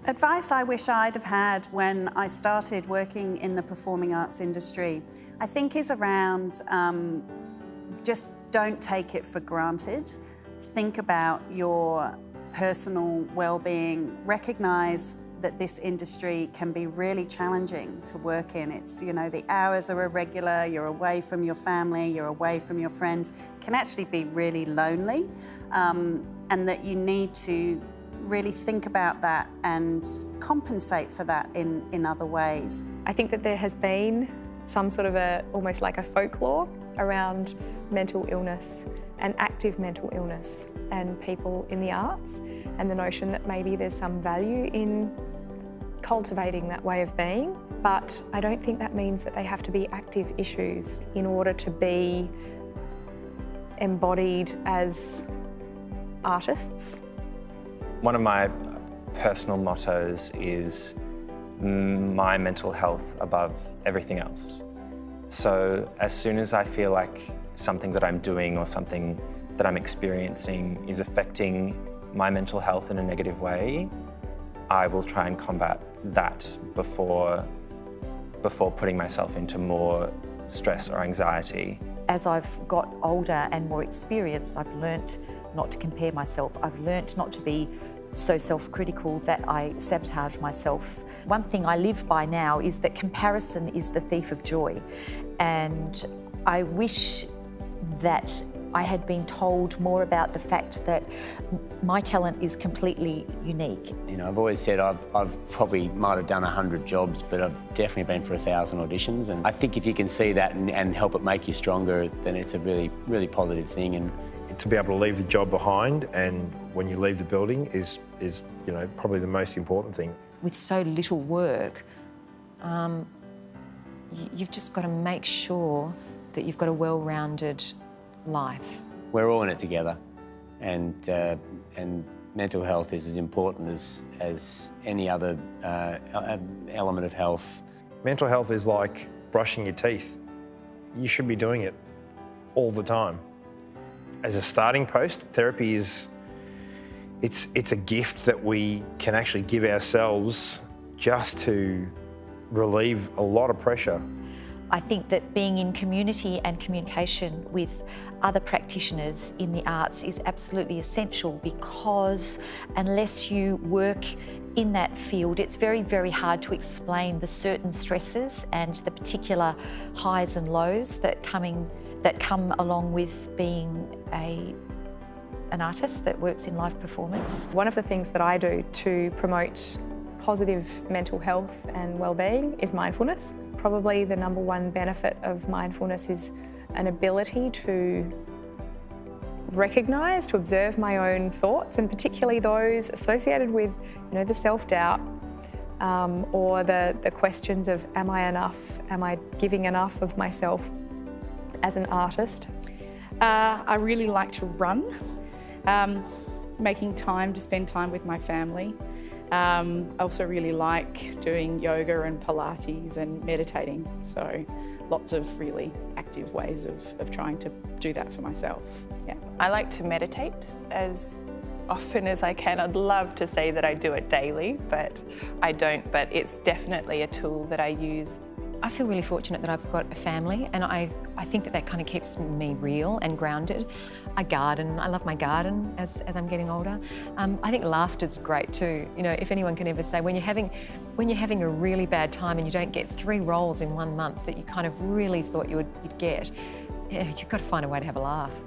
Advice I wish I'd have had when I started working in the performing arts industry, I think is around just don't take it for granted. Think about your personal well-being, recognise that this industry can be really challenging to work in. It's, you know, the hours are irregular, you're away from your family, you're away from your friends. It can actually be really lonely, and that you need to really think about that and compensate for that in other ways. I think that there has been some sort of almost like a folklore around mental illness and active mental illness and people in the arts, and the notion that maybe there's some value in cultivating that way of being, but I don't think that means that they have to be active issues in order to be embodied as artists. One of my personal mottos is my mental health above everything else. So as soon as I feel like something that I'm doing or something that I'm experiencing is affecting my mental health in a negative way, I will try and combat that before putting myself into more stress or anxiety. As I've got older and more experienced, I've learnt not to compare myself. I've learnt not to be so self-critical that I sabotage myself. One thing I live by now is that comparison is the thief of joy, and I wish that I had been told more about the fact that my talent is completely unique. You know, I've always said I've probably might have done 100 jobs, but I've definitely been for 1,000 auditions, and I think if you can see that and help it make you stronger, then it's a really, really positive thing. And to be able to leave the job behind, and when you leave the building is you know, probably the most important thing. With so little work, you've just got to make sure that you've got a well-rounded life. We're all in it together, and mental health is as important as any other element of health. Mental health is like brushing your teeth. You should be doing it all the time. As a starting post, therapy is, it's a gift that we can actually give ourselves just to relieve a lot of pressure. I think that being in community and communication with other practitioners in the arts is absolutely essential, because unless you work in that field, it's very, very hard to explain the certain stresses and the particular highs and lows that come along with being an artist that works in live performance. One of the things that I do to promote positive mental health and well-being is mindfulness. Probably the number one benefit of mindfulness is an ability to recognise, to observe my own thoughts, and particularly those associated with, you know, the self-doubt or the questions of, am I enough? Am I giving enough of myself as an artist? I really like to run, making time to spend time with my family. I also really like doing yoga and Pilates and meditating, so lots of really active ways of trying to do that for myself. Yeah. I like to meditate as often as I can. I'd love to say that I do it daily, but I don't, but it's definitely a tool that I use. I feel really fortunate that I've got a family, and I think that kind of keeps me real and grounded. I garden. I love my garden as I'm getting older. I think laughter's great too. You know, if anyone can ever say when you're having a really bad time and you don't get 3 roles in 1 month that you kind of really thought you'd get, yeah, you've got to find a way to have a laugh.